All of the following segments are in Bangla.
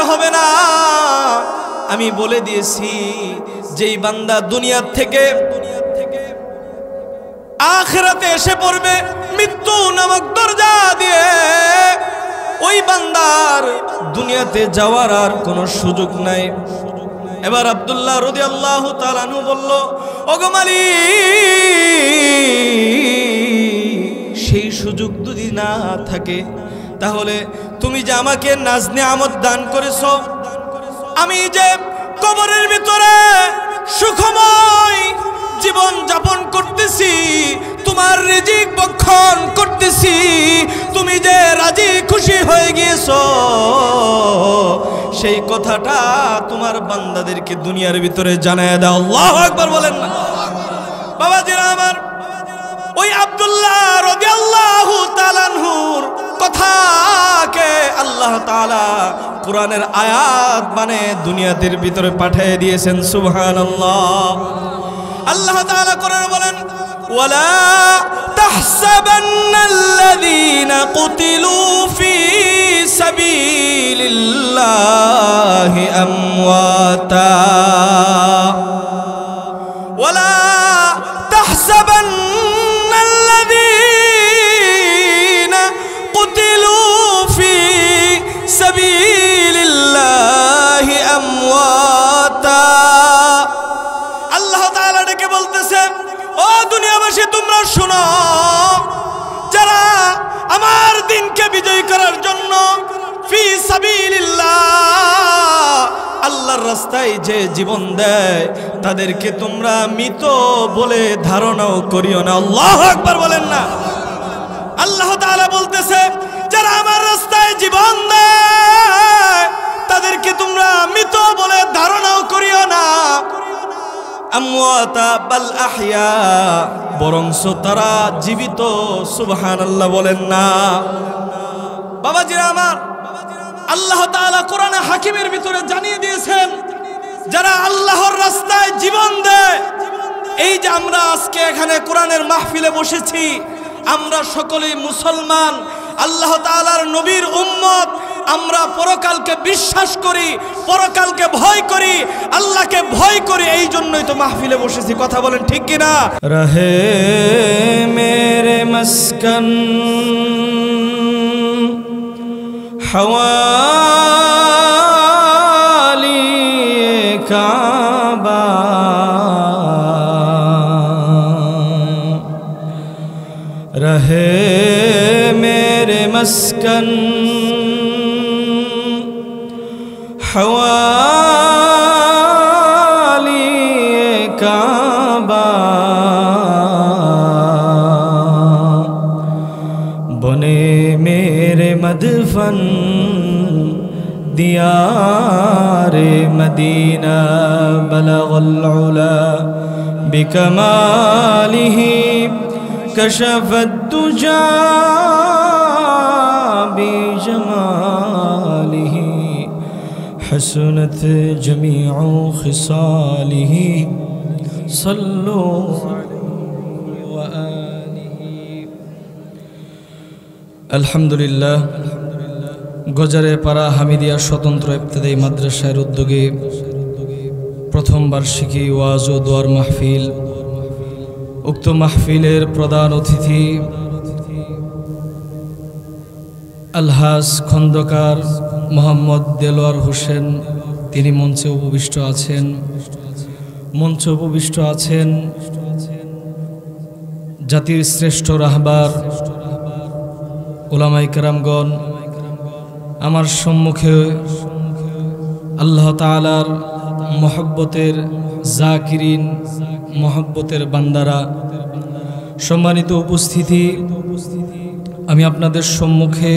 হবে না। আমি বলে দিয়েছি যেই বান্দা দুনিয়া থেকে আখিরাতে এসে পড়বে মৃত্যু নামক দরজা দিয়ে, ওই বান্দার দুনিয়াতে যাওয়ার আর কোনো সুযোগ নাই। এবার আব্দুল্লাহ রাদিয়াল্লাহু তাআলা আনহু বলল, ওগো মালিক, সেই সুযোগ যদি না থাকে তাহলে তুমি যে আমাকে নাজ নিয়ামত দান করেছো, আমি যে কবরের ভিতরে সুখময় জীবন যাপন করতেছি, তোমার রিজিক ভক্ষণ করতেছি, তুমি যে রাজি খুশি হয়ে গিয়েছো, সেই কথাটা তোমার বান্দাদেরকে দুনিয়ার ভিতরে জানায় দাও। আল্লাহু আকবার বলেন না। বাবাজিরা আমার, ওই আব্দুল্লাহ রাদিয়াল্লাহু তাআলা আনহুর কথাকে আল্লাহ তাআলা কোরআনের আয়াত মানে দুনিয়াদের ভিতরে পাঠিয়ে দিয়েছেন। সুবহানাল্লাহ। আল্লাহ তাআলা কোরআনে বলেন, ওয়ালা তাহসাবান্নাল্লাযীনা কুতিলু ফী সাবিলিল্লাহি আমওয়াতা ওয়ালা তাহসাবান্নাল্লাযীনা কুতিলু ফী সাবিলিল্লাহি আমওয়াতা। আল্লাহ তাআলা ডেকে বলতেছে, ও দুনিয়াবাসী তোমরা শোনো, যারা আমার দিনকে বিজয় করার জন্য ফি সাবিলিল্লাহ আল্লাহর রাস্তায় যে জীবন দেয় তাদেরকে তোমরা মৃত বলে ধারণাও করিও না। আল্লাহু আকবার বলেন না। আল্লাহ তাআলা বলতেছে, যারা আমার রাস্তায় জীবন দেয় তাদেরকে তোমরা মৃত বলে ধারণাও করিও না। আমওয়াতা বাল আহইয়া, বরংস তারা জীবিত। সুবহানাল্লাহ বলেন না। বাবাজিরা আমার, আল্লাহ তাআলা কোরআনে হাকিমের ভিতরে জানিয়ে দিয়েছেন, যারা আল্লাহর রাস্তায় জীবন দেয়, এই যে আমরা আজকে এখানে কোরআনের মাহফিলে বসেছি, আমরা সকলেই মুসলমান, আল্লাহ তাআলার নবীর উম্মত, আমরা পরকালকে বিশ্বাস করি, পরকালকে ভয় করি, আল্লাহকে ভয় করি, এই জন্যই তো মাহফিলে বসেছি। কথা বলেন ঠিক কিনা? রহে মেরে মস্কন हवाली काबा रहे मेरे मस्कन हवाली काबा बने मेरे मदफन दियारे मदीना बलगल उला बिकमालिही कशफत दुजा बिजमालिही हसनत जमीउ खिसालिही सल्लु व आलिही। अल्हम्दुलिल्लाह। গজারে পাড়া হামিদিয়া স্বতন্ত্র ইবতেদায়ী মাদ্রাসার উদ্যোগে প্রথম বার্ষিকী ওয়াজ ও দোয়ার মাহফিল। উক্ত মাহফিলের প্রধান অতিথি আলহাজ খন্দকার মোহাম্মদ দেলোয়ার হোসেন, তিনি মঞ্চে উপবিষ্ট আছেন জাতির শ্রেষ্ঠ রাহবার উলামায়ে কেরামগণ। আমার সম্মুখে আল্লাহ তাআলার মহব্বতের জাকিরিন, মহব্বতের বান্দারা, সম্মানিত উপস্থিতি, আমি আপনাদের সম্মুখে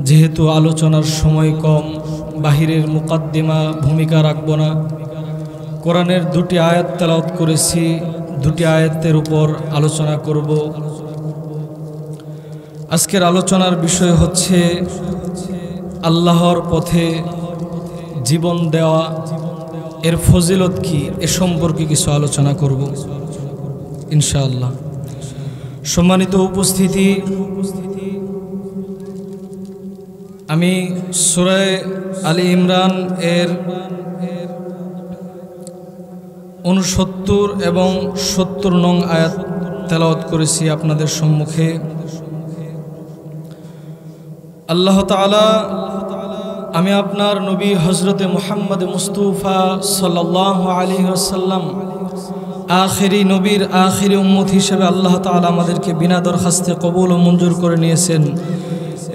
যেহেতু আলোচনার সময় কম, বাহিরের মুকাদ্দিমা ভূমিকা রাখব না। কোরআনের দুটি আয়াত তেলাওয়াত করেছি, দুটি আয়াতের উপর আলোচনা করব। আজকের আলোচনার বিষয় হচ্ছে আল্লাহর পথে জীবন দেওয়া, এর ফজিলত কি, এ সম্পর্কে কিছু আলোচনা করব ইনশাআল্লাহ। সম্মানিত উপস্থিতি, আমি সূরা আলী ইমরান এর 69 এবং 70 নং আয়াত তেলাওয়াত করেছি আপনাদের সম্মুখে। আল্লাহ তাআলা আমি আপনার নবী হযরতে মুহাম্মদ মুস্তাফা সাল্লাল্লাহু আলাইহি ওয়াসাল্লাম আখিরি নবীর আখিরি উম্মত হিসেবে আল্লাহ তাআলা আমাদেরকে বিনা দরখাস্তে কবুল ও মঞ্জুর করে নিয়েছেন।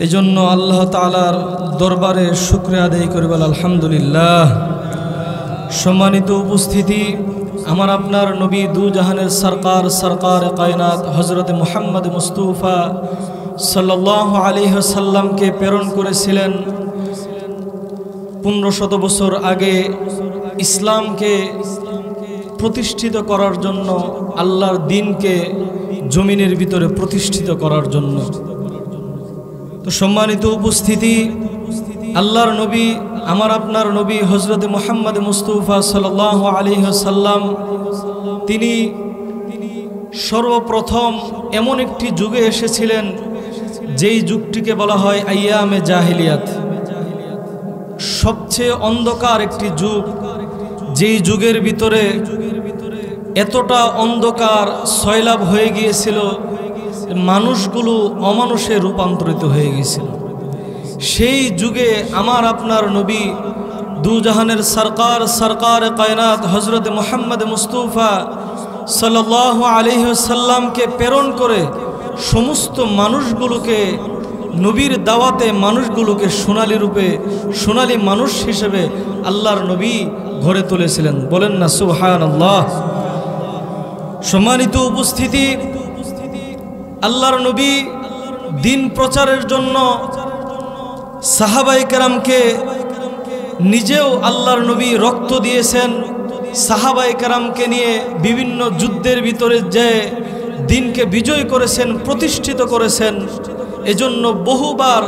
এজন্য আল্লাহ তাআলার দরবারে শুকরিয়া আদায় করি বল আলহামদুলিল্লাহ। সম্মানিত উপস্থিতি, আমার আপনার নবী দু জাহানের সরকার কায়নাত হযরতে মুহাম্মদ মুস্তাফা সাল্লাল্লাহু আলাইহি ওয়াসাল্লামকে প্রেরণ করেছিলেন 1500 বছর আগে ইসলামকে প্রতিষ্ঠিত করার জন্য, আল্লাহর দ্বীনকে জমিনের ভিতরে প্রতিষ্ঠিত করার জন্য। তো সম্মানিত উপস্থিতি, আল্লাহর নবী আমার আপনার নবী হযরত মুহাম্মদ মুস্তাফা সাল্লাল্লাহু আলাইহি ওয়াসাল্লাম তিনি সর্বপ্রথম এমন একটি যুগে এসেছিলেন যেই যুগটিকে বলা হয় আইয়ামে জাহিলিয়াত, সবচেয়ে অন্ধকার একটি যুগ। যেই যুগের ভিতরে এতটা অন্ধকার সয়লাভ হয়ে গিয়েছিল, মানুষগুলো অমানুষে রূপান্তরিত হয়ে গিয়েছিল। সেই যুগে আমার আপনার নবী দু জাহানের সরকার কায়নাত হযরত মুহাম্মদ মুস্তাফা সাল্লাল্লাহু আলাইহি ওয়াসাল্লামকে প্রেরণ করে সমস্ত মানুষগুলোকে নবীর দাওয়াতে মানুষগুলোকে সোনালী মানুষ হিসেবে আল্লাহর নবী গড়ে তুলেছিলেন। বলেন না সুবহানাল্লাহ। সম্মানিত উপস্থিতি, আল্লাহর নবী দ্বীন প্রচারের জন্য সাহাবায়ে কেরামকে নিজেও আল্লাহর নবী রক্ত দিয়েছেন। সাহাবায়ে কেরামকে নিয়ে বিভিন্ন যুদ্ধের ভিতরে যে দ্বীনকে বিজয় করেছেন, প্রতিষ্ঠিত করেছেন। এজন্য বহুবার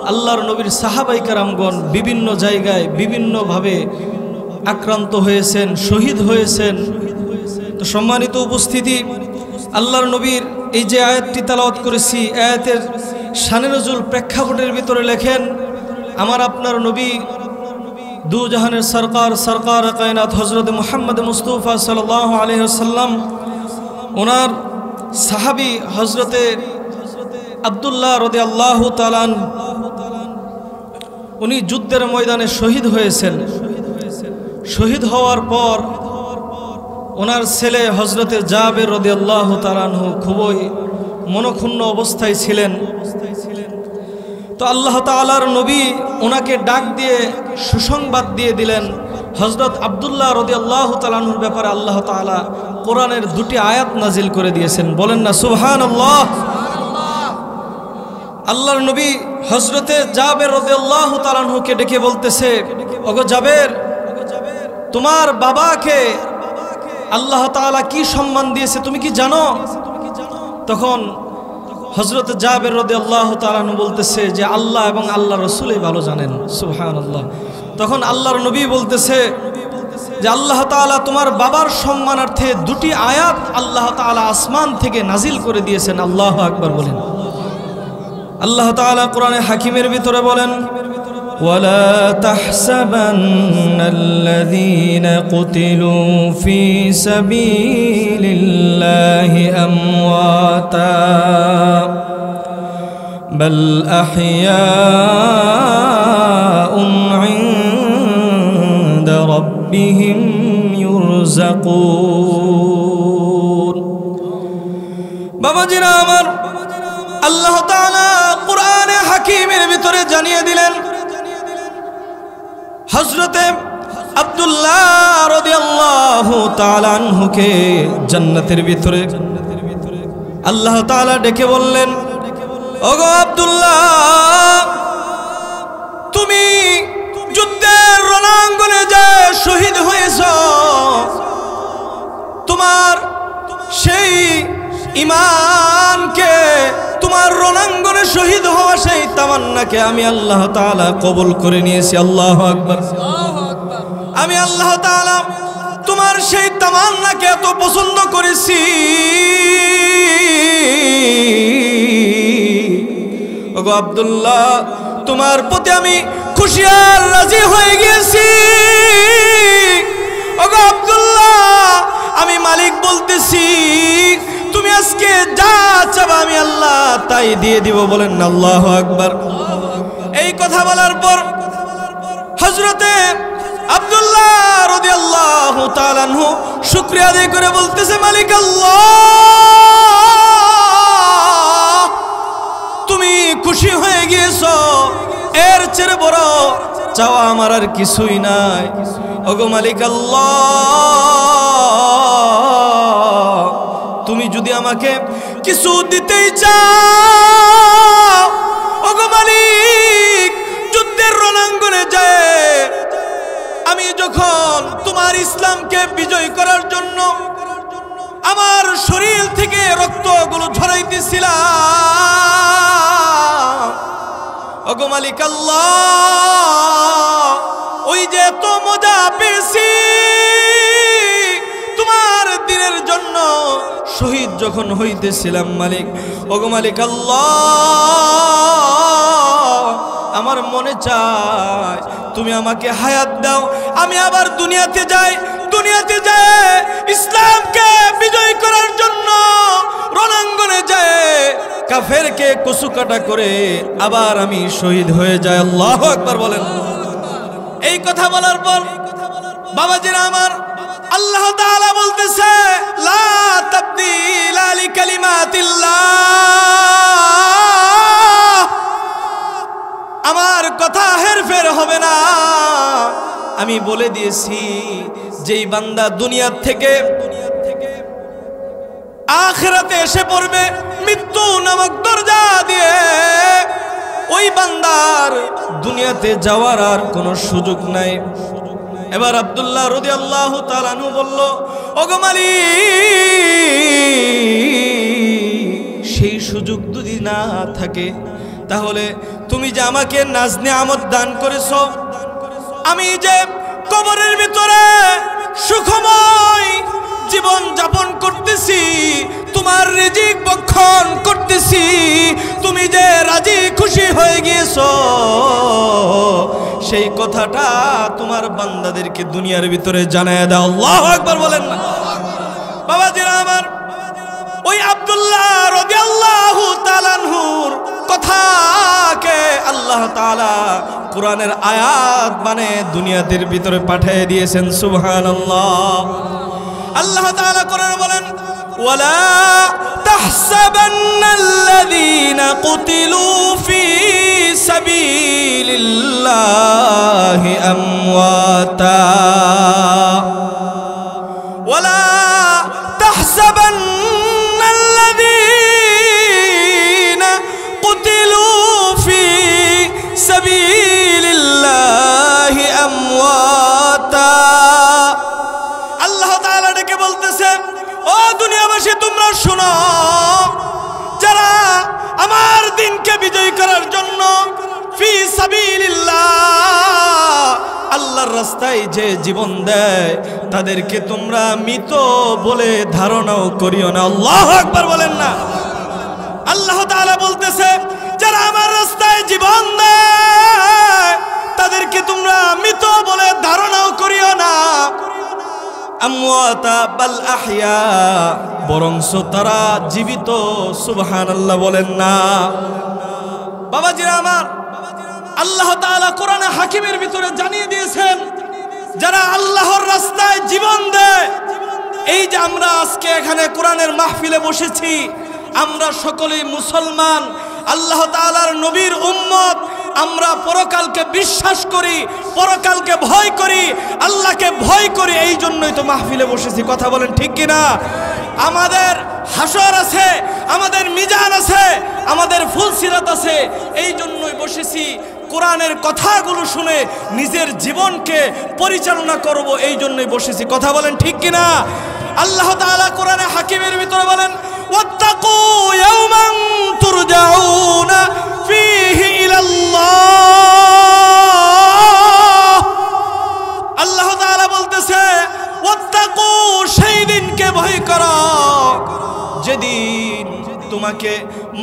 আল্লাহর নবীর সাহাবায়ে কেরামগণ বিভিন্ন জায়গায় বিভিন্নভাবে আক্রান্ত হয়েছেন, শহীদ হয়েছেন। তো সম্মানিত উপস্থিতি, আল্লাহর নবীর এই যে আয়াতটি তেলাওয়াত করেছি, আয়াতের শানে নজুল প্রেক্ষাপটের ভিতরে লেখেন আমার আপনার নবী দু জাহানের সরকার কায়নাত হযরত মুহাম্মদ মুস্তাফা সাল্লাল্লাহু আলাইহি ওয়াসাল্লাম ওনার সাহাবী হযরতে আব্দুল্লাহ রাদিয়াল্লাহু তাআলা উনি যুদ্ধের ময়দানে শহীদ হয়েছেন। শহীদ হওয়ার পর ওনার ছেলে হযরতে জাবের রাদিয়াল্লাহু তাআলা খুবই মনক্ষুণ্ণ অবস্থায় ছিলেন। তো আল্লাহ তাআলার নবী ওনাকে ডাক দিয়ে সুসংবাদ দিয়ে দিলেন। হযরত আব্দুল্লাহ রাদিয়াল্লাহু তাআলার ব্যাপারে আল্লাহ তাআলা কোরআনের 2টি আয়াত নাজিল করে দিয়েছেন। বলেন না সুবহানাল্লাহ। আল্লাহর নবী হযরতে জাবের রাদিয়াল্লাহু তাআলাকে ডেকে বলতেছে, ওগো জাবের, তোমার বাবাকে আল্লাহ তাআলা কি সম্মান দিয়েছে তুমি কি জানো? তখন হযরত জাবের রাদিয়াল্লাহু তাআলা বলতেছে যে আল্লাহ এবং আল্লাহ রাসূলই ভালো জানেন। সুবহানাল্লাহ। তখন আল্লাহর নবী বলতেছে যে আল্লাহ তাআলা তোমার বাবার সম্মানার্থে 2টি আয়াত আল্লাহ তাআলা আসমান থেকে নাজিল করে দিয়েছেন। আল্লাহু আকবার বলেন। আল্লাহ তাআলা কোরআনে হাকিমের ভিতরে বলেন, ওয়ালা তাহসাবান্নাল্লাযীনা কুতিলু ফী সাবিলিল্লাহি আমওয়াতা বাল আহইয়াউন ইনদা রাব্বিহিম ইউরযাকুন। বাবাজিরা আমার, আল্লাহ তাআলা কোরআনে হাকিমের ভিতরে জানিয়ে দিলেন হযরতে আব্দুল্লাহ রাদিয়াল্লাহু তাআলা আনহুকে জান্নাতের ভিতরে আল্লাহ তাআলা ডেকে বললেন, ওগো আব্দুল্লাহ, তুমি যুদ্ধের রণাঙ্গনে যে শহীদ হয়েছো, তোমার সেই ঈমানকে, তোমার রণাঙ্গনে শহীদ হওয়া সেই তামান্নাকে আমি আল্লাহ তাআলা কবুল করে নিয়েছি। আল্লাহু আকবার। আমি আল্লাহ তাআলা তোমার সেই তামান্নাকে এত পছন্দ করেছি, ওগো আব্দুল্লাহ, তোমার প্রতি আমি খুশি আর রাজি হয়ে গেছি। ওগো আব্দুল্লাহ, আমি মালিক বলতেছি, তুমি আজকে যা চাবা আমি আল্লাহ তাই দিয়ে দিব। বলেন না আল্লাহু আকবার। এই কথা বলার পর হযরতে আব্দুল্লাহ রাদিয়াল্লাহু তাআলা আনহু শুকরিয়া আদায় করে বলতেছে, মালিক আল্লাহ, তুমি খুশি হয়ে গিয়েছো, এর চেয়ে বড় চাওয়া আমার আর কিছুই নাই। ওগো মালিক আল্লাহ, তুমি যদি আমাকে কিছু দিতেই চাও, ওগো মালিক, যুদ্ধের রণাঙ্গনে যায় আমি যখন তোমার ইসলামকে বিজয় করার জন্য আমার শরীর থেকে রক্তগুলো ঝরাইতেছিলাম, ওগো মালিক আল্লাহ, ওই যে এত মজা পেয়েছি তোমার দিনের জন্য শহীদ যখন হইতেছিলাম মালিক, ওগো মালিক আল্লাহ, আমার মনে চায় তুমি আমাকে হায়াত দাও, আমি আবার দুনিয়াতে যাই, দুনিয়াতে যায় ইসলামকে বিজয় করার জন্য রণাঙ্গনে যায় কাফেরকে কচু কাটা করে আবার আমি শহীদ হয়ে যাই। আল্লাহু আকবার বলেন। এই কথা বলার পর বাবাজিরা আমার, আল্লাহ তাআলা বলতেছে, লা তাবদীলা লিকালিমাতিল্লাহ, আমার কথা হেরফের হবে না। আমি বলে দিয়েছি, যেই বান্দা দুনিয়া থেকে আখিরাতে এসে পড়বে মৃত্যু নামক দরজা দিয়ে, ওই বান্দার দুনিয়াতে যাওয়ার আর কোনো সুযোগ নাই। এবার আব্দুল্লাহ রাদিয়াল্লাহু তাআলা আনহু বলল, ওগো মালিক, সেই সুযোগ যদি না থাকে তাহলে তুমি যে আমাকে নাজ নিয়ামত দান করেছো, আমি যে কবরের ভিতরে সুখময় জীবন যাপন করতেছি, তোমার রিজিক ভক্ষণ করতেছি, তুমি যে রাজি খুশি হয়ে গিয়েছো, সেই কথাটা তোমার বান্দাদেরকে দুনিয়ার ভিতরে জানায় দাও। আল্লাহু আকবার বলেন না। বাবাজিরা আমার, ওই আব্দুল্লাহ রাদিয়াল্লাহু তাআলা আনহুর কথাকে আল্লাহ তাআলা কোরআনের আয়াত মানে দুনিয়াদের ভিতরে পাঠিয়ে দিয়েছেন। সুবহানাল্লাহ। আল্লাহ তাআলা কোরআনে বলেন, ওয়ালা তাহসাবান্নাল্লাযীনা কুতিলু ফী সাবিলিল্লাহি আমওয়াতা, ওয়ালা তাহসাবান্নাল্লাযীনা কুতিলু ফী সাবিলিল্লাহি আমওয়াতা। আল্লাহ তাআলা ডেকে বলতেছে, ও দুনিয়াবাসী, তোমরা শোনো, যারা আমার দিনকে বিজয় করার জন্য ফি সাবিলিল্লাহ আল্লাহর রাস্তায় যে জীবন দেয় তাদেরকে তোমরা মৃত বলে ধারণাও করিও না। আল্লাহু আকবার বলেন না। আল্লাহ তাআলা বলতেছে, যারা আমার রাস্তায় জীবন দেয় তাদেরকে তোমরা মৃত বলে ধারণাও করিও না। আমওয়াতা বাল আহইয়া, বরংস তারা জীবিত। সুবহানাল্লাহ বলেন না। বাবাজিরা আমার, আল্লাহ তাআলা কোরআনে হাকিমের ভিতরে জানিয়ে দিয়েছেন, যারা আল্লাহর রাস্তায় জীবন দেয়, এই যে আমরা আজকে এখানে কোরআনের মাহফিলে বসেছি, আমরা সকলেই মুসলমান, আল্লাহ তাআলার নবীর উম্মত, আমরা পরকালকে বিশ্বাস করি, পরকালকে ভয় করি, আল্লাহকে ভয় করি, এই জন্যই তো মাহফিলে বসেছি। কথা বলেন ঠিক কিনা? আমাদের হাসর আছে, আমাদের মিজান আছে, আমাদের ফুলসিরাত আছে, এই জন্যই বসেছি। কোরআনের কথাগুলো শুনে নিজের জীবনকে পরিচালনা করব, এই জন্যই বসেছি। কথা বলেন ঠিক কিনা? আল্লাহ তাআলা কোরআনে হাকিমের ভিতরে বলেন, ওয়াত্তাকু ইয়াওমান তুরজাউনা ফীহি ইলাল্লাহ। আল্লাহ তাআলা বলতেছে, ওয়াত্তাকু, সেই দিনকে ভয় করো যেদিন তোমাকে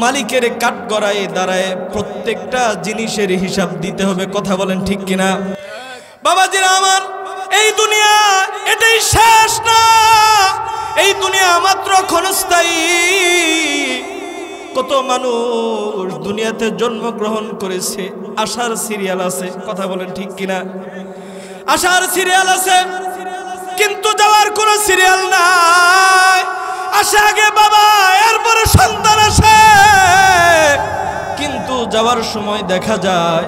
মালিকের কাঠগড়ায় দাঁড়ায় প্রত্যেকটা জিনিসের হিসাব দিতে হবে। কথা বলেন ঠিক কিনা? বাবাজিরা আমার, এই দুনিয়া এটাই শেষ না, এই দুনিয়া মাত্র ক্ষণস্থায়ী। কত মানুষ দুনিয়াতে জন্মগ্রহণ করেছে, আশার সিরিয়াল আছে। কথা বলেন ঠিক কিনা? আশার সিরিয়াল আছে, কিন্তু যাওয়ার কোনো সিরিয়াল নাই। আসে আগে বাবা, এরপরে সন্তান আসে, কিন্তু যাওয়ার সময় দেখা যায়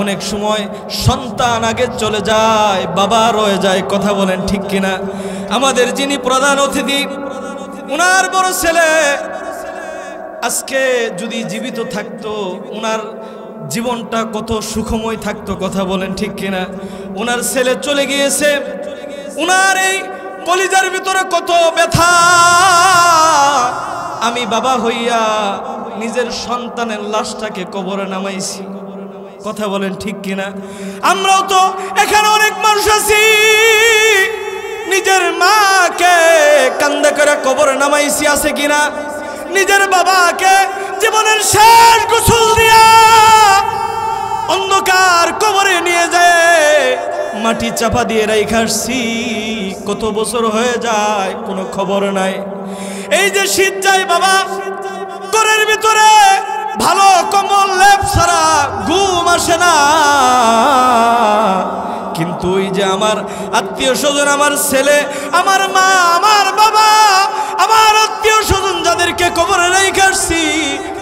অনেক সময় সন্তান আগে চলে যায়, বাবা রয়ে যায়। কথা বলেন ঠিক কিনা? আমাদের যিনি প্রধান অতিথি, উনার বড় ছেলে আজকে যদি জীবিত থাকতো, উনার জীবনটা কত সুখময় থাকতো। কথা বলেন ঠিক কিনা? উনার ছেলে চলে গিয়েছে, উনার এই কলিজার ভিতরে কত ব্যথা। আমি বাবা হইয়া নিজের সন্তানের লাশটাকে কবরে নামাইছি। কথা বলেন ঠিক কিনা? আমরাও তো এখানে অনেক মানুষ আছি, নিজের মাকে কান্দা করে কবরে নামাইছি, আছে কিনা? নিজের বাবাকে জীবনের শেষ গোসল দিয়া অন্ধকার কবরে নিয়ে যায় মাটি চাপা দিয়ে রাইখা আসছি। কত বছর হয়ে যায়, কোনো খবর নাই। এই যে শীত যায় বাবা, ঘরের ভিতরে ভালো কম্বল লেপ ছাড়া ঘুম আসে না। কিন্তু ওই যে আমার আত্মীয় স্বজন, আমার ছেলে, আমার মা, আমার বাবা, আমার আত্মীয় স্বজন যাদেরকে কবরে রেখে আসছি,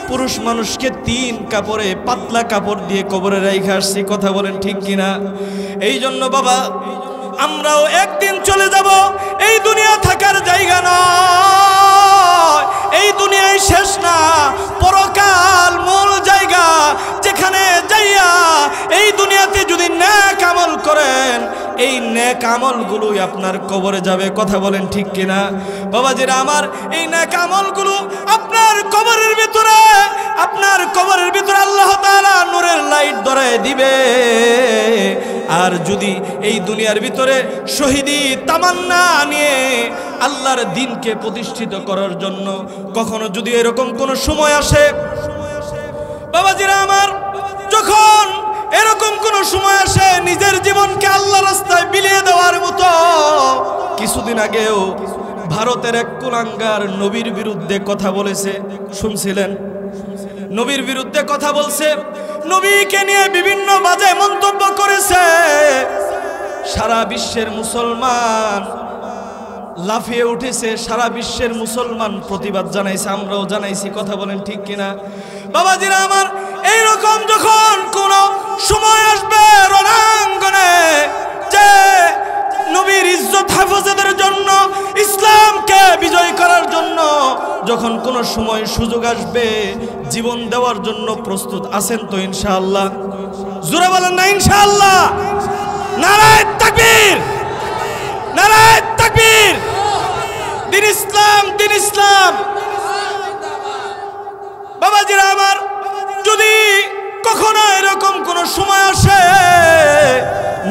পুরুষ মানুষকে 3 কাপড়ে পাতলা কাপড় দিয়ে কবরে রেখে আসছি। কথা বলেন ঠিক কিনা? এই জন্য বাবা, আমরাও একদিন চলে যাব। এই দুনিয়া থাকার জায়গা নয়, এই দুনিয়ায় শেষ না, পরকাল মূল জায়গা, যেখানে যাইয়া এই দুনিয়াতে যদি নেক আমল করেন, এই নেক আমলগুলোই আপনার কবরে যাবে। কথা বলেন ঠিক কিনা? বাবাজিরা আমার, এই নেক আমলগুলো আপনার কবরের ভিতরে, আপনার কবরের ভিতরে আল্লাহ তাআলা নূরের লাইট ধরায় দিবে। আর যদি এই দুনিয়ার ভিতরে শহীদি তামান্না নিয়ে আল্লাহর দ্বীনকে প্রতিষ্ঠিত করার জন্য কখনো যদি এরকম কোনো সময় আসে, বাবাজিরা আমার, যখন এরকম কোনো সময় আসে নিজের জীবনকে আল্লাহর রাস্তায় বিলিয়ে দেওয়ার মতো, কিছুদিন আগেও ভারতের এক কুলাঙ্গার নবীর বিরুদ্ধে কথা বলেছে, শুনছিলেন? নবীর বিরুদ্ধে কথা বলছে, নবীকে নিয়ে বিভিন্ন বাজে মন্তব্য করেছে। সারা বিশ্বের মুসলমান লাফিয়ে উঠেছে, সারা বিশ্বের মুসলমান প্রতিবাদ জানাইছে, আমরাও জানাইছি। কথা বলেন ঠিক কিনা? বাবাজিরা আমার, এইরকম যখন কোন সময় আসবে রণাঙ্গনে, যে নবীর ইজ্জত হেফাজতের জন্য, ইসলামকে বিজয় করার জন্য যখন কোন সময় সুযোগ আসবে, জীবন দেওয়ার জন্য প্রস্তুত আছেন তো ইনশাআল্লাহ? জোরে বলেন না ইনশাআল্লাহ? নারায়ে তাকবীর, নারায়ে তাকবীর। দিন ইসলাম, দিন ইসলাম। বাবাজিরা আমার, যদি কখনো এরকম কোন সময় আসে,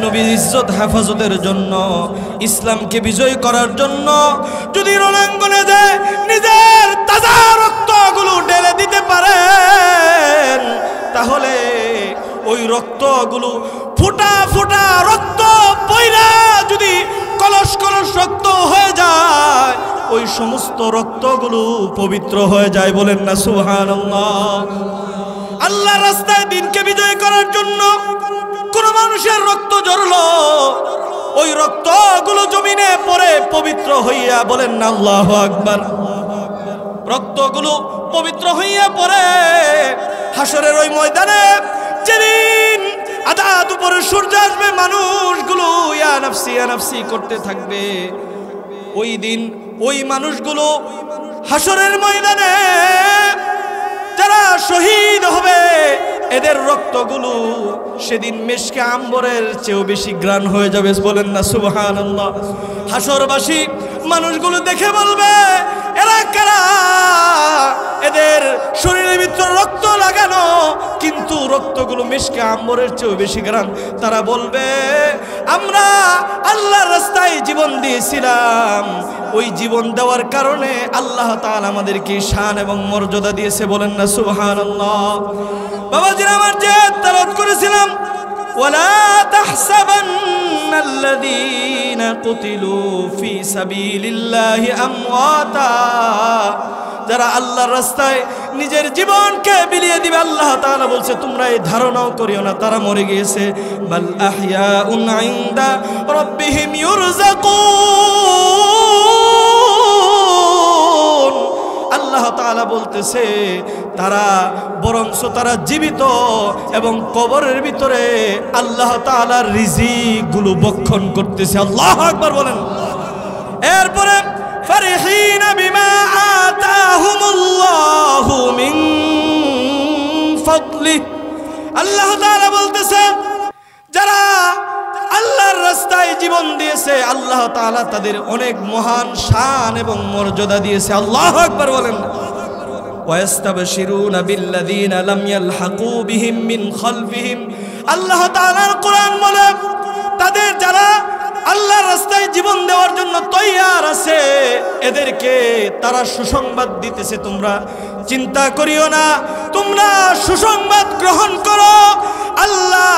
নবীর ইজ্জত হেফাজতের জন্য, ইসলামকে বিজয় করার জন্য যদি রণাঙ্গনে যায় নিজের তাজা রক্তগুলো ঢেলে দিতে পারেন, তাহলে ওই রক্তগুলো ফোঁটা ফোঁটা রক্ত বইরা যদি কলস কলস রক্ত হয়ে যায়, ওই সমস্ত রক্তগুলো পবিত্র হয়ে যায়। বলেন না সুবহানাল্লাহ? আল্লাহর রাস্তায় দ্বীনকে বিজয় করার জন্য কোন মানুষের রক্ত ঝরলো, ওই রক্তগুলো জমিনে পড়ে পবিত্র হইয়া, বলেন না আল্লাহু আকবার, রক্তগুলো পবিত্র হইয়া পড়ে হাসরের ওই ময়দানে, যেদিন আধা দুপুরে সূর্য আসবে, মানুষগুলো ইয়া নাফসি ইয়া নাফসি করতে থাকবে। ওই দিন ওই মানুষগুলো হাসরের ময়দানে যারা শহীদ হবে, এদের রক্তগুলো সেদিন মেশকে আম্বরের চেয়েও বেশি গ্রাণ হয়ে যাবে। বলেন না সুবহানাল্লাহ? হাসরবাসী মানুষগুলো দেখে বলবে, এরা কারা? এদের তাদের শরীরের ভিতর রক্ত লাগানো, কিন্তু রক্তগুলো মিশকে আম্বরের চেয়েও বেশি গ্রাম। তারা বলবে আমরা আল্লাহর রাস্তায় জীবন দিয়েছিলাম, ওই জীবন দেওয়ার কারণে আল্লাহ তাআলা আমাদেরকে শান এবং মর্যাদা দিয়েছে। বলেন না সুবহানাল্লাহ। বাবাজিরা আমার, যে তেলাওয়াত করেছিলাম, ওয়ালা তাহসাবান্নাল্লাযীনা কুতিলু ফি সাবিলিল্লাহি আমওয়াতা, যারা আল্লাহর রাস্তায় নিজের জীবনকে বিলিয়ে দিবে, আল্লাহ তাআলা বলছে তোমরা এই ধারণাও করিও না তারা মরে গিয়েছে। বাল আহইয়াউন ইনদা রাব্বিহিম ইউরযাকুন, আল্লাহ তাআলা বলতেছে তারা বরংস তারা জীবিত এবং কবরের ভিতরে আল্লাহ তাআলার রিজিকগুলো ভক্ষণ করতেছে। আল্লাহু আকবার বলেন। এরপরে ফারিহিনা বিমা আতাহুমুল্লাহু মিন ফাদলি, আল্লাহ তাআলা বলতেছে যারা আল্লাহর রাস্তায় জীবন দিয়েছে আল্লাহ তাআলা তাদের অনেক মহান শান এবং মর্যাদা দিয়েছে। আল্লাহু আকবার বলেন। ওয়াস্তাবশিরুনা বিল্লাযীনা লাম ইয়ালহাকু বিহিম মিন খালফিহিম, আল্লাহ তাআলার কোরআন বলে তাদের যারা আল্লাহর রাস্তায় জীবন দেওয়ার জন্য তৈয়ার আছে এদেরকে তারা সুসংবাদ দিতেছে, তোমরা চিন্তা করিও না, তোমরা সুসংবাদ গ্রহণ করো। আল্লাহ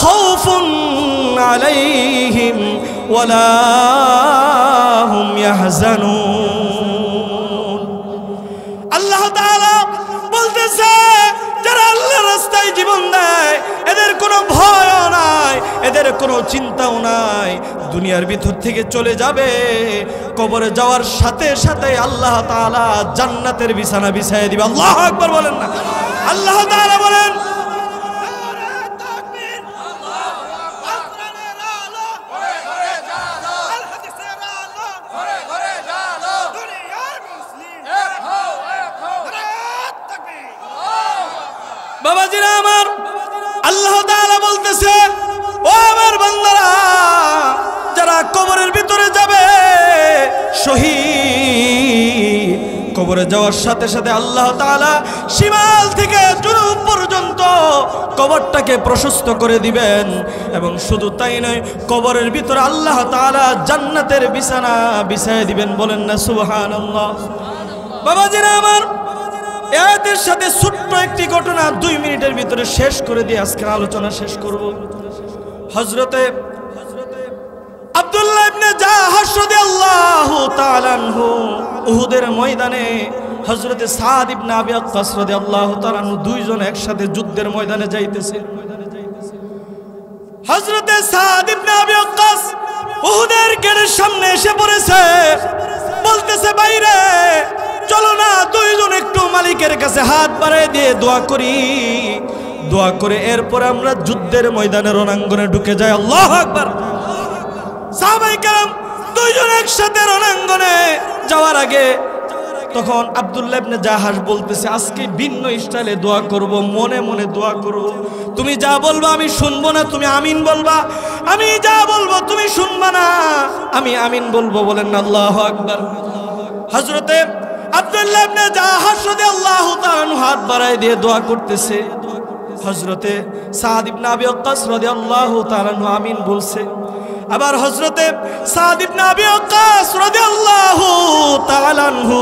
খাউফুন আলাইহিম ওয়ালা হুম ইয়াহজানুন, আল্লাহ তাআলা বলতেছে যারা আল্লাহর রাস্তায় জীবন দেয় এদের কোনো ভয়ও নাই, এদের কোনো চিন্তাও নাই। দুনিয়ার ভিতর থেকে চলে যাবে, কবরে যাওয়ার সাথে সাথে আল্লাহ তাআলা জান্নাতের বিছানা বিছায় দিবে। আল্লাহু আকবার বলেন না। আল্লাহ তাআলা বলেন বাবাজিরা আমার, আল্লাহ তাআলা বলতেছে ও আমার বান্দারা, যারা কবরের ভিতরে যাবে শহীদ, কবরে যাওয়ার সাথে সাথে আল্লাহ তাআলা শিমাল থেকে জুনুব পর্যন্ত কবরটাকে প্রশস্ত করে দিবেন। এবং শুধু তাই নয়, কবরের ভিতরে আল্লাহ তাআলা জান্নাতের বিছানা বিছায় দিবেন। বলেন না সুবহানাল্লাহ। বাবাজিরা আমার, এর সাথে ছোট্ট একটি ঘটনা 2 মিনিটের ভিতরে শেষ করে দিয়ে আজকের আলোচনা শেষ করব। হযরতে আব্দুল্লাহ ইবনে জাহাশ রাদিয়াল্লাহু তাআলা আনহু উহুদের ময়দানে হযরতে সাদ ইবনে আবি ওয়াক্কাস রাদিয়াল্লাহু তাআলা আনহু দুইজন একসাথে যুদ্ধের ময়দানে যাইতেছে। হযরতে সাদ ইবনে আবি ওয়াক্কাস উহুদের গেটের সামনে এসে পড়েছে, বলতেছে বাইরে চলো না দুইজন একটু মালিকের কাছে হাত বাড়িয়ে দিয়ে দোয়া করি, দোয়া করে এরপর আমরা যুদ্ধের ময়দানে রণাঙ্গনে ঢুকে যাই। আল্লাহু আকবার। সাহাবায়ে কেরাম দুইজন একসাথে রণাঙ্গনে যাওয়ার আগে তখন আব্দুল্লাহ ইবনে জাহাশ বলতেছে আজকে ভিন্ন স্টাইলে দোয়া করব, মনে মনে দোয়া করব। তুমি যা বলবা আমি শুনবো না, তুমি আমিন বলবা। আমি যা বলবো তুমি শুনবা না, আমি আমিন বলবো। বলেন না আল্লাহু আকবার। হযরতে আব্দুল্লাহ ইবনে জাহাশ রাদিয়াল্লাহু তাআলা আনহু হাত বাড়ায় দিয়ে দোয়া করতেছে। হযরতে সাদ ইবনে আবি ওয়াক্কাস রাদিয়াল্লাহু তাআলা আনহু আমিন বলছে। আবার হযরতে সাদ ইবনে আবি ওয়াক্কাস রাদিয়াল্লাহু তাআলা আনহু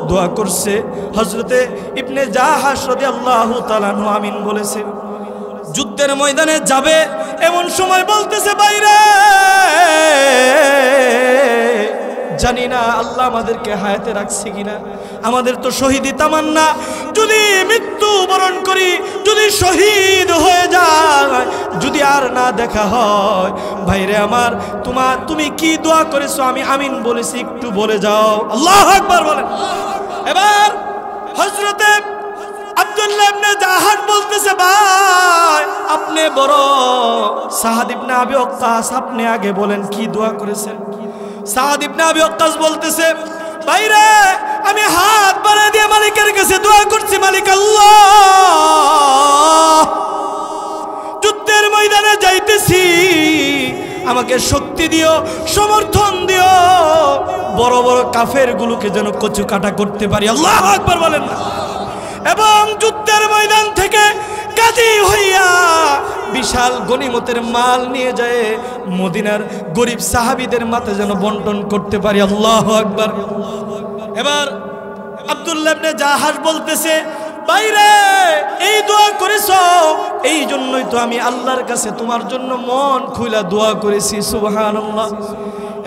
দোয়া করছে। হযরতে ইবনে জাহাশ রাদিয়াল্লাহু তাআলা আনহু আমিন বলেছে। যুদ্ধের ময়দানে যাবে এমন সময় বলতেছে বাইরে জানি না আল্লাহ আমাদেরকে হায়াতে রাখছে কিনা, আমাদের তো শহীদি তামান্না, যদি মৃত্যু বরণ করি, যদি শহীদ হয়ে যায়, যদি আর না দেখা হয়, ভাইরে আমার তুমি কি দোয়া করেছো আমি আমিন বলেছি, একটু বলে যাও। আল্লাহু আকবার বলেন। এবার হযরতে আব্দুল্লাহ ইবনে জাহাশ বলতেছে ভাই আপনি বড়, সাদ ইবনে আবি ওয়াক্কাস আপনি আগে বলেন কি দোয়া করেছেন। সাদ ইবনে আবি ওয়াক্কাস বলতেছে ভাইরে আমি হাত বাড়িয়ে দিয়ে মালিকের কাছে দোয়া করছি, মালিক আল্লাহ যুদ্ধের ময়দানে যাইতেছি, আমাকে শক্তি দিও, সমর্থন দিও, বড় বড় কাফেরগুলোকে যেন কচু কাটা করতে পারি, আল্লাহু আকবার বলেন না। এবং যুদ্ধের ময়দান থেকে গাজী হইয়া বিশাল গনিমতের মাল নিয়ে যায় মদিনার গরিব সাহাবীদের মাঝে যেন বন্টন করতে পারি, আল্লাহু আকবার। এবার আব্দুল্লাহ ইবনে জাহাশ বলতেছে, বাইরে এই দোয়া করেছো, এই জন্যই তো আমি আল্লাহর কাছে তোমার জন্য মন খুলে দোয়া করেছি, সুবহানাল্লাহ।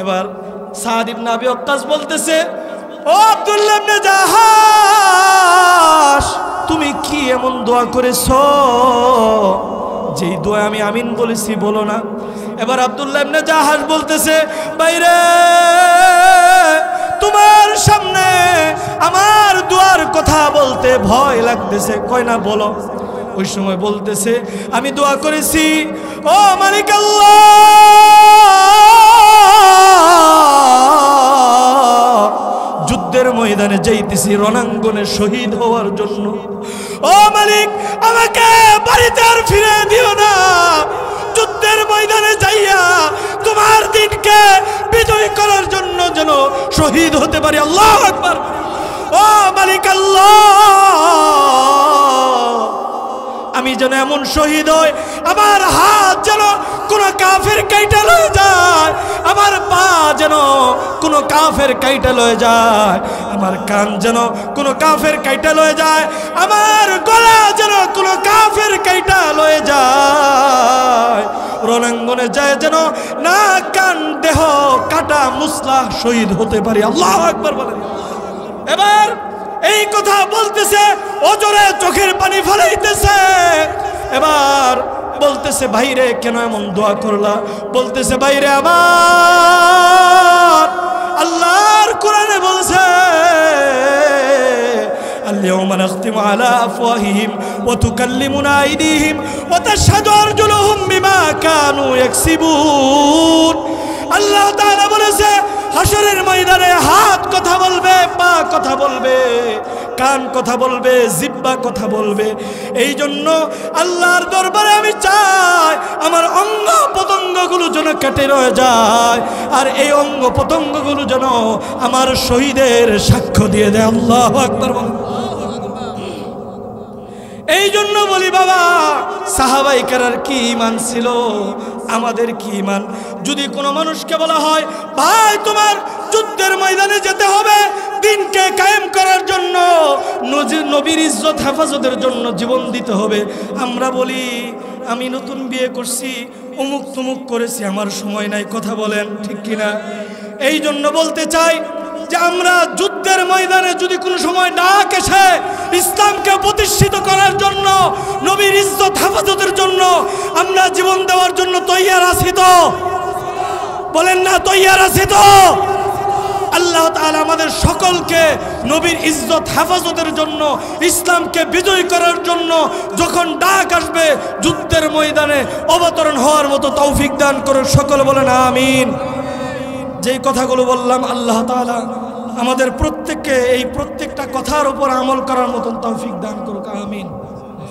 এবার সাদ ইবনে আবি ওয়াক্কাস বলতেছে, ও আব্দুল্লাহ ইবনে জাহাশ, তুমি কি এমন দোয়া করেছো যেই দোয়া আমি আমিন বলেছি, বলো না। এবার আব্দুল্লাহ ইবনে জাহাশ বলতেছে, বাইরে তোমার সামনে আমার দোয়ার কথা বলতে ভয় লাগতেছে। কয় না, বলো। ওই সময় বলতেছে, আমি দোয়া করেছি, ও মালিক আল্লাহ, যুদ্ধের ময়দানে যাইতেছি রণাঙ্গনে শহীদ হওয়ার জন্য। ও মালিক, আমাকে বাড়িতে আর ফিরে দিও না, যুদ্ধের ময়দানে যাইয়া তোমার দিনকে বিজয় করার জন্য যেন শহীদ হতে পারি, আল্লাহু আকবার। ও মালিক আল্লাহ, আমি যেন এমন শহীদ হই, আমার হাত যেন কোনো কাফের কাইটা লয়ে যায়, আমার পা যেন কোনো কাফের কাইটা লয়ে যায়, আমার কান যেন কোনো কাফের কাইটা লয়ে যায়, আমার গলা যেন কোনো কাফের কাইটা লয়ে যায়, রণাঙ্গনে যায় যেন না কান দেহ কাটা মুসলাহ শহীদ হতে পারি, আল্লাহু আকবার বলেন। এবার এই কথা বলতেছে, ওজরে চোখের পানি ফেলাইতেছে। এবার বলতেছে, ভাইরে কেন এমন দোয়া করলা? বলতেছে, ভাইরে আমার আল্লাহর কোরআনে বলছে, اليوم نختم على أفواههم وتكلمنا أيديهم وتشهد أرجلهم بما كانوا يكسبون। আল্লাহ তাআলা বলেছে, হাশরের ময়দানে হাত কথা বলবে, পা কথা বলবে, কান কথা বলবে, জিহ্বা কথা বলবে। এই জন্য আল্লাহর দরবারে আমি চাই আমার অঙ্গ প্রত্যঙ্গগুলো যেন কেটে রয়ে যায়, আর এই অঙ্গ প্রত্যঙ্গগুলো যেন আমার শহীদের সাক্ষ্য দিয়ে দেয়, আল্লাহু আকবার। এই জন্য বলি বাবা, সাহাবায়ে কেরামের কি ঈমান ছিল, আমাদের কি ঈমান। যদি কোনো মানুষকে বলা হয়, ভাই তোমার যুদ্ধের ময়দানে যেতে হবে, দিনকে কায়েম করার জন্য, নবীর ইজ্জত হেফাজতের জন্য জীবন দিতে হবে, আমরা বলি আমি নতুন বিয়ে করছি, অমুক তমুক করেছি, আমার সময় নাই। কথা বলেন ঠিক কিনা? এই জন্য বলতে চাই যে আমরা যুদ্ধের ময়দানে যদি কোনো সময় ডাক এসে ইসলামকে প্রতিষ্ঠিত করার জন্য, নবীর ইজ্জত হেফাজতের জন্য আমরা জীবন দেওয়ার জন্য তৈয়ার আছি তো? বলেন না, তৈয়ার আছি তো? আল্লাহ তাআলা আমাদের সকলকে নবীর ইজ্জত হেফাজতের জন্য, ইসলামকে বিজয় করার জন্য যখন ডাক আসবে, যুদ্ধের ময়দানে অবতরণ হওয়ার মতো তৌফিক দান করুন। সকল বলেন আমিন। যেই কথাগুলো বললাম, আল্লাহ তাআলা আমাদের প্রত্যেককে এই প্রত্যেকটা কথার উপর আমল করার মতন তৌফিক দান করুক, আমিন।